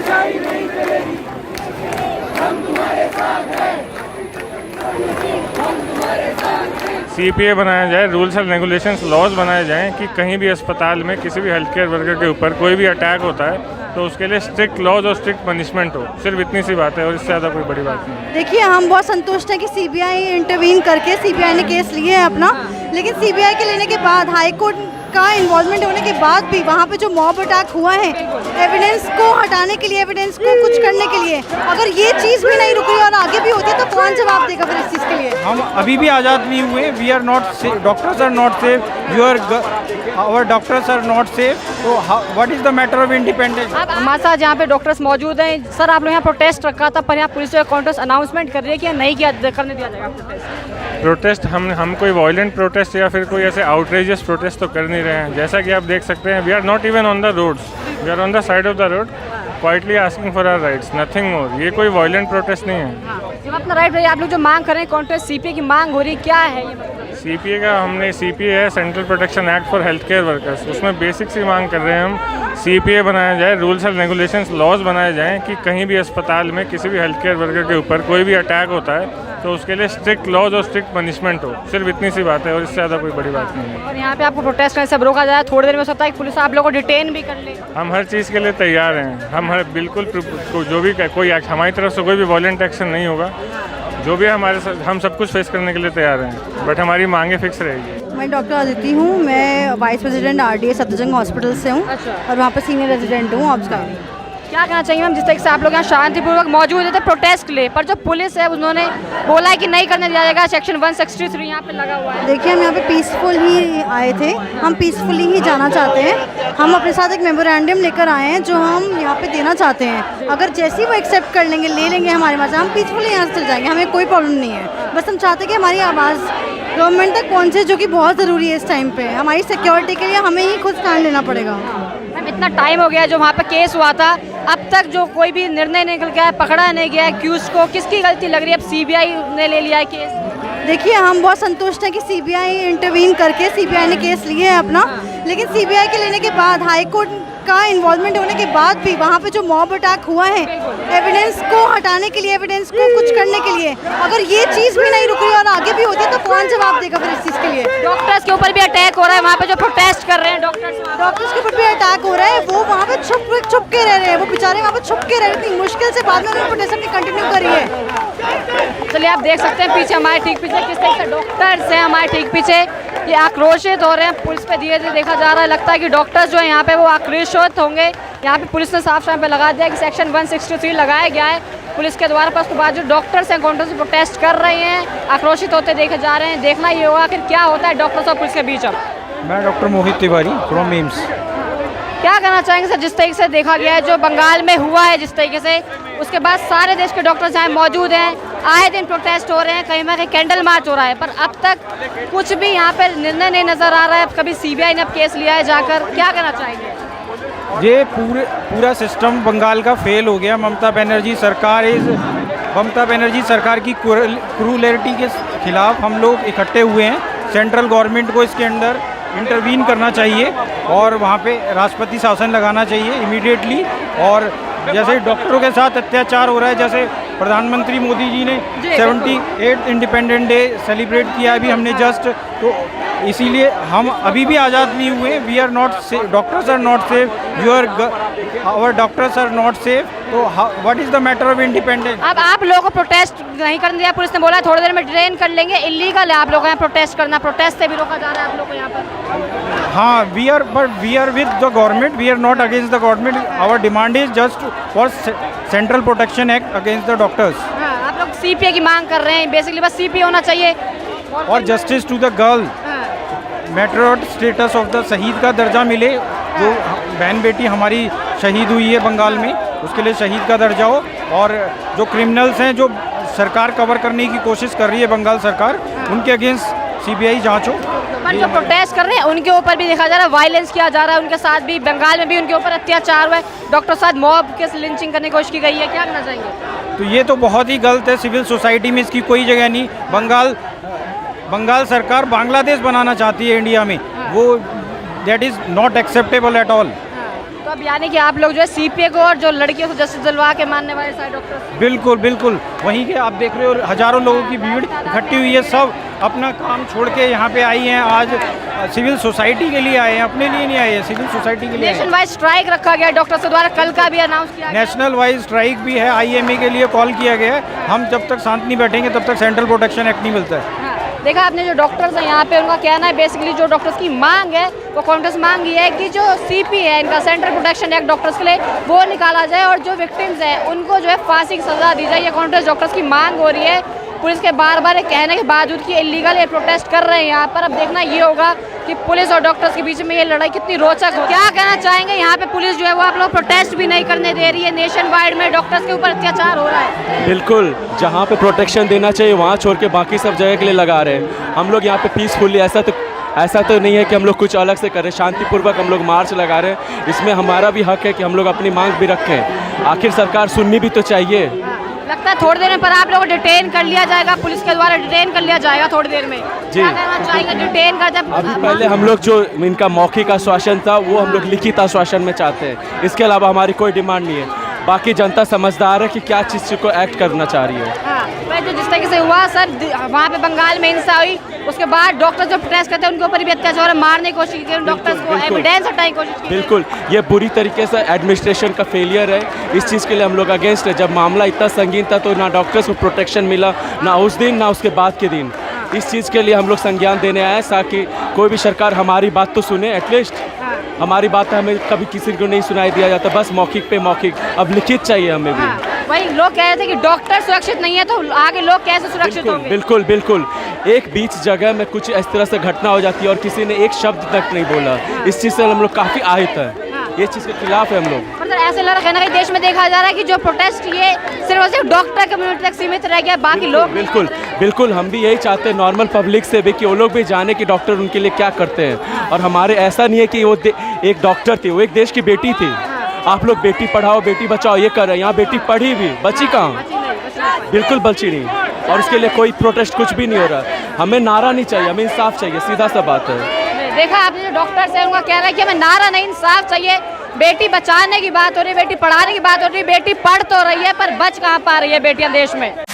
तानाशाही नहीं चलेगी, हम तुम्हारे साथ हैं, हम तुम्हारे साथ हैं। CPA बनाया जाए, रूल्स एंड रेगुलेशंस लॉज बनाए जाएं कि कहीं भी अस्पताल में किसी भी हेल्थ केयर वर्कर के ऊपर कोई भी अटैक होता है तो उसके लिए स्ट्रिक्ट लॉज और स्ट्रिक्ट पनिशमेंट हो। सिर्फ इतनी सी बात है और इससे ज़्यादा कोई बड़ी बात नहीं है। देखिए, हम बहुत संतुष्ट हैं कि CBI इंटरवीन करके CBI ने केस लिए है अपना, लेकिन CBI के लेने के बाद हाई कोर्ट का इन्वॉल्वमेंट होने के बाद भी वहाँ पे जो मॉब अटैक हुआ है, एविडेंस को हटाने के लिए, एविडेंस को कुछ करने के लिए, अगर ये चीज़ भी नहीं रुकी और आगे भी होती है तो कौन जवाब देगा फिर इस चीज़ के लिए? हम अभी भी आज़ाद नहीं हुए। We are not safe, doctors are not safe, our doctors are not safe. तो what is the matter of independence? हमारे साथ यहाँ पे डॉक्टर्स मौजूद हैं। सर, आप लोग यहाँ प्रोटेस्ट रखा था, पर यहाँ पुलिस जो काउंटर्स अनाउंसमेंट कर रही है कि नहीं किया करने दिया जाएगा प्रोटेस्ट। हम कोई वायलेंट प्रोटेस्ट या फिर कोई ऐसे आउटरेजियस प्रोटेस्ट तो कर नहीं रहे हैं। जैसा कि आप देख सकते हैं, we are not even on the roads, we are on the side of the road quietly asking for our rights, nothing more. ये कोई वायलेंट प्रोटेस्ट नहीं है। जब अपना राइट आप लोग जो मांग कर रहे हैं, काउंटर्स CPA की मांग हो रही है, क्या है ये? CPA का हमने CPA है central protection act for health care workers, उसमें बेसिक सी मांग कर रहे हैं हम। CPA बनाया जाए, रूल्स एंड रेगुलेशंस लॉज बनाए जाएं कि कहीं भी अस्पताल में किसी भी हेल्थ केयर वर्कर के ऊपर कोई भी अटैक होता है तो उसके लिए स्ट्रिक्ट लॉज और स्ट्रिक्ट पनिशमेंट हो। सिर्फ इतनी सी बात है और इससे ज़्यादा कोई बड़ी बात नहीं है। और यहाँ पे आपको प्रोटेस्ट करने से रोका जाए, थोड़ी देर में सकता है कि पुलिस आप लोगों को डिटेन भी कर ले। हम हर चीज़ के लिए तैयार हैं। हम हर बिल्कुल जो भी कोई हमारी तरफ से कोई भी वॉलेंट एक्शन नहीं होगा। जो भी हमारे साथ, हम सब कुछ फेस करने के लिए तैयार हैं, बट हमारी मांगे फिक्स रहेगी। मैं डॉक्टर अदिति हूँ, मैं vice president RDA Safdarjung hospital से हूँ। अच्छा। और वहाँ पर सीनियर रेजिडेंट हूँ ऑब्स का। क्या कहना चाहिए मैम, जिस तरह से आप लोग यहाँ शांतिपूर्वक मौजूद थे प्रोटेस्ट के लिए, पर जो पुलिस है उन्होंने बोला है कि नहीं करने दिया जाएगा, सेक्शन 163 यहाँ पे लगा हुआ है। देखिए, हम यहाँ पे पीसफुल ही आए थे, हम पीसफुली ही जाना चाहते हैं। हम अपने साथ एक मेमोरेंडम लेकर आए हैं जो हम यहाँ पे देना चाहते हैं। अगर जैसे ही वो एक्सेप्ट कर लेंगे, ले लेंगे हमारे पास, हम पीसफुली यहाँ से चल जाएंगे, हमें कोई प्रॉब्लम नहीं है। बस हम चाहते हैं कि हमारी आवाज़ गवर्नमेंट तक पहुँचे, जो कि बहुत ज़रूरी है इस टाइम पे। हमारी सिक्योरिटी के लिए हमें ही खुद स्टैंड लेना पड़ेगा। मैम, इतना टाइम हो गया जो वहाँ पे केस हुआ था, अब तक जो कोई भी निर्णय निकल गया है, पकड़ा नहीं गया है क्यूज को, किसकी गलती लग रही है? अब CBI ने ले लिया है केस। देखिए, हम बहुत संतुष्ट हैं कि CBI इंटरवीन करके CBI ने केस लिए है अपना, लेकिन CBI के लेने के बाद हाई कोर्ट का इन्वॉल्वमेंट होने के बाद भी वहाँ पे जो मॉब अटैक हुआ है, एविडेंस को हटाने के लिए, एविडेंस को कुछ करने के लिए, अगर ये चीज़ भी नहीं रुकी और आगे भी होती है तो कौन जवाब देगा फिर इस चीज़ के लिए? डॉक्टर्स के ऊपर भी अटैक हो रहा है, वहाँ पे जो प्रोटेस्ट कर रहे हैं डॉक्टर्स के ऊपर भी अटैक हो रहा है। वो वहाँ पे छुप के रह रहे हैं, वो बेचारे वहाँ पे छुप के रह रहे हैं। इतनी मुश्किल से बाद में उन्होंने प्रोटेस्ट अपनी कंटिन्यू करी है। चलिए, आप देख सकते हैं पीछे हमारे ठीक पीछे किस तरह से डॉक्टर्स हैं, हमारे ठीक पीछे ये आक्रोशित हो रहे हैं। पुलिस पे धीरे धीरे देखा जा रहा है, लगता है कि डॉक्टर्स जो है यहाँ पे वो आक्रोशित होंगे। यहाँ पे पुलिस ने साफ साफ पे लगा दिया कि सेक्शन 163 लगाया गया है पुलिस के द्वारा, पर उसके बाद जो डॉक्टर्स हैं काउंटर से प्रोटेस्ट कर रहे हैं, आक्रोशित होते देखे जा रहे हैं। देखना ये होगा कि क्या होता है डॉक्टर्स और पुलिस के बीच। अब मैं doctor Mohit Tiwari from AIIMS. क्या कहना चाहेंगे सर, जिस तरीके से देखा गया है जो बंगाल में हुआ है, जिस तरीके से उसके बाद सारे देश के डॉक्टर्स यहाँ मौजूद हैं, आए दिन प्रोटेस्ट हो रहे हैं, कहीं ना कहीं कैंडल मार्च हो रहा है, पर अब तक कुछ भी यहाँ पर निर्णय नहीं नजर आ रहा है। कभी CBI ने अब केस लिया है जाकर, क्या कहना चाहेंगे? ये पूरा सिस्टम बंगाल का फेल हो गया। ममता बनर्जी सरकार की क्रूरलिटी के खिलाफ हम लोग इकट्ठे हुए हैं। सेंट्रल गवर्नमेंट को इसके अंदर इंटरवीन करना चाहिए और वहाँ पे राष्ट्रपति शासन लगाना चाहिए इमीडिएटली। और जैसे डॉक्टरों के साथ अत्याचार हो रहा है, जैसे प्रधानमंत्री मोदी जी ने 78 इंडिपेंडेंट डे सेलिब्रेट किया अभी हमने जस्ट, तो इसीलिए हम अभी भी आज़ाद नहीं हुए। We are not safe, doctors are not safe, our doctors are not safe. तो what is the matter of independence? अब आप लोगों को प्रोटेस्ट नहीं करने दिया, पुलिस ने बोला थोड़ी देर में डिटेन कर लेंगे, इलीगल है आप लोगों को यहाँ प्रोटेस्ट करना, प्रोटेस्ट से भी रोका जा रहा है आप लोगों को यहाँ पर। हाँ, we are with the government, we are not against the government. Our demand is just for central protection act against the doctors. आप लोग CPA की मांग कर रहे हैं, बेसिकली बस CPA होना चाहिए और जस्टिस टू द गर्ल, मेट्रोट स्टेटस ऑफ द शहीद का दर्जा मिले। जो बहन बेटी हमारी शहीद हुई है बंगाल में, उसके लिए शहीद का दर्जा हो। और जो क्रिमिनल्स हैं जो सरकार कवर करने की कोशिश कर रही है बंगाल सरकार, उनके अगेंस्ट CBI जांच हो। पर जो प्रोटेस्ट कर रहे हैं उनके ऊपर भी देखा जा रहा है वायलेंस किया जा रहा है, उनके साथ भी बंगाल में भी उनके ऊपर अत्याचार हुआ है, डॉक्टर साथ मॉब के लिंचिंग करने की कोशिश की गई है, क्या कहना चाहेंगे? तो ये तो बहुत ही गलत है। सिविल सोसाइटी में इसकी कोई जगह नहीं। बंगाल सरकार बांग्लादेश बनाना चाहती है इंडिया में, वो that is not acceptable at all. तो अब यानी कि आप लोग जो है सीपीए को और जो लड़कियों को जस्टिस दिलवा के मानने वाले सारे डॉक्टर, बिल्कुल बिल्कुल वहीं के आप देख रहे हो हज़ारों लोगों की भीड़ इकट्ठी हुई है। सब अपना काम छोड़ के यहाँ पे आई हैं। आज सिविल सोसाइटी के लिए आए हैं, अपने लिए नहीं आए हैं, सिविल सोसाइटी के लिए आए हैं। नेशन वाइड स्ट्राइक रखा गया डॉक्टर्स के द्वारा, कल का भी अनाउंस किया गया। नेशनल वाइज स्ट्राइक भी है, IMA के लिए कॉल किया गया है। हम जब तक शांत नहीं बैठेंगे तब तक सेंट्रल प्रोटेक्शन एक्ट नहीं मिलता है। हाँ, देखा आपने जो डॉक्टर्स हैं यहाँ पे, उनका कहना है बेसिकली जो डॉक्टर्स की मांग है वो कांग्रेस मांग ये है कि जो CP है इनका सेंट्रल प्रोटेक्शन एक्ट डॉक्टर्स के लिए वो निकाला जाए और जो विक्टिम्स हैं उनको जो है फांसी की सजा दी जाए। ये कांग्रेस डॉक्टर्स की मांग हो रही है। पुलिस के बार बार कहने के बावजूद कि इलीगल ये प्रोटेस्ट कर रहे हैं यहाँ पर। अब देखना ये होगा कि पुलिस और डॉक्टर्स के बीच में ये लड़ाई कितनी रोचक हो। क्या कहना चाहेंगे, यहाँ पे पुलिस जो है वो आप लोग प्रोटेस्ट भी नहीं करने दे रही है, नेशन वाइड में डॉक्टर्स के ऊपर अत्याचार हो रहा है। बिल्कुल, जहाँ पे प्रोटेक्शन देना चाहिए वहाँ छोड़ के बाकी सब जगह के लिए लगा रहे हैं। हम लोग यहाँ पे पीसफुली, ऐसा तो नहीं है कि हम लोग कुछ अलग से कर रहे हैं, शांतिपूर्वक हम लोग मार्च लगा रहे हैं। इसमें हमारा भी हक है कि हम लोग अपनी मांग भी रखें। आखिर सरकार सुननी भी तो चाहिए। लगता है थोड़ी देर में पर आप लोगों को डिटेन कर लिया जाएगा, पुलिस के द्वारा डिटेन कर लिया जाएगा थोड़ी देर में। जी। क्या कहना चाहेंगे, डिटेन कर जाए? अभी पहले हम लोग जो इनका मौखिक आश्वासन था वो हम लोग लिखित आश्वासन में चाहते हैं। इसके अलावा हमारी कोई डिमांड नहीं है। बाकी जनता समझदार है कि क्या चीज़ को एक्ट करना चाह रही है। हाँ, जो जिस तरीके से हुआ सर वहाँ पे बंगाल में हिंसा हुई, उसके बाद डॉक्टर जो प्रोटेस्ट करते हैं उनके ऊपर भी अत्याचार, मारने की कोशिश की, डॉक्टर्स को एविडेंस हटाने की कोशिश की। बिल्कुल, ये बुरी तरीके से एडमिनिस्ट्रेशन का फेलियर है। इस चीज़ के लिए हम लोग अगेंस्ट है। जब मामला इतना संगीन था तो ना डॉक्टर्स को प्रोटेक्शन मिला, ना उस दिन ना उसके बाद के दिन। इस चीज़ के लिए हम लोग संज्ञान देने आए ताकि कोई भी सरकार हमारी बात तो सुने। एटलीस्ट हमारी बात हमें कभी किसी को नहीं सुनाई दिया जाता, बस मौखिक पे मौखिक। अब लिखित चाहिए हमें भी। वही लोग कह रहे थे कि डॉक्टर सुरक्षित नहीं है तो आगे लोग कैसे सुरक्षित होंगे? बिल्कुल बिल्कुल, एक बीच जगह में कुछ इस तरह से घटना हो जाती है और किसी ने एक शब्द तक नहीं बोला। इस चीज़ से हम लोग काफ़ी आहत हैं। ये चीज़ के खिलाफ है हम लोग। मतलब ऐसे लग रहा है कि देश में देखा जा रहा है कि जो प्रोटेस्ट ये सिर्फ और सिर्फ डॉक्टर कम्युनिटी तक सीमित रह गया, बाकी लोग बिल्कुल बिल्कुल, हम भी यही चाहते हैं नॉर्मल पब्लिक से भी कि वो लोग भी जाने कि डॉक्टर उनके लिए क्या करते हैं। और हमारे ऐसा नहीं है कि वो एक डॉक्टर थी, वो एक देश की बेटी थी। आप लोग बेटी पढ़ाओ बेटी बचाओ ये कर रहे हैं, यहाँ बेटी पढ़ी भी बची कहाँ? बिल्कुल बची नहीं। और उसके लिए कोई प्रोटेस्ट कुछ भी नहीं हो रहा। हमें नारा नहीं चाहिए, हमें इंसाफ चाहिए, सीधा सा बात है। देखा आपने जो डॉक्टर्स है उनका कह रहा है कि हमें नारा नहीं इंसाफ चाहिए। बेटी बचाने की बात हो रही है, बेटी पढ़ाने की बात हो रही है, बेटी पढ़ तो रही है पर बच कहाँ पा रही है बेटियां देश में।